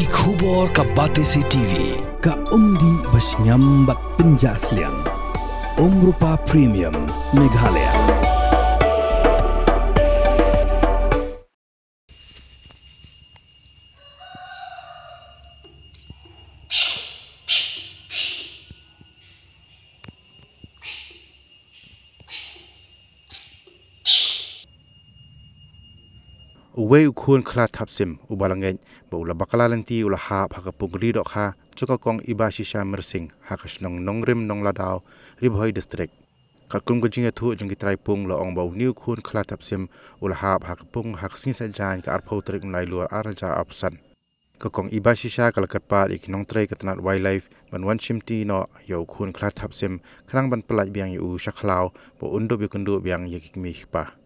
ki khubor ka Batesi TV ka umdi basnyam bak penjaslian Rupa Premium Meghalaya. Uwe Khun Khla Thapsim ubalangeng baula bakalalenti ula ha phakapungri Dohkha chokakong ibashisha mersing hakasnong Nongrim Nonggladaw Ribhoi district kakum gajinga thu jungi trai Pung la ong bau new Khun Khla Thapsim ula ha phakapung haksin sajan ka arphau trik nai luar araja apsan kakong ibashisha kalakatpa ikinong trai katanat wildlife banwan chimti no yo Khun Khla Thapsim khrang ban pelaj biang yu shakhlaw bo undo bikundu biang yakikmi pa.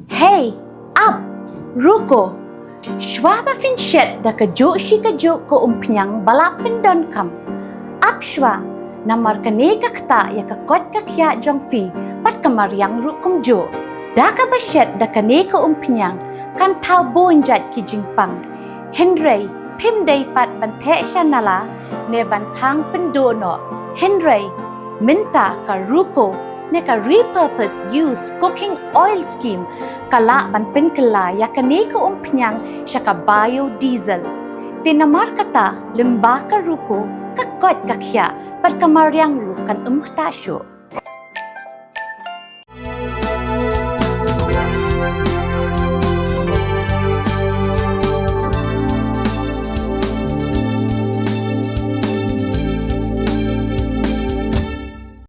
Hey, up, ruko. Shwa fin shet da kajo shi kajo ko umpiang balapin Dohkha. Up shwa, namar kaneka kta ya kakot kakya jong fi pat kamariang rukum jo. Da ka bashet da kaneka umpiang kan tau bonjat ki jingpang. Henry Pim day pat bante shanala ne bantang pendono. Henry minta ka ruko ne ka repurpose use cooking oil scheme kala ban pen kala ya kane ko umpiang siya ka biodiesel. Tinamar kata limba ka ruko kakot kakya pat kamariang rukan ktasyo.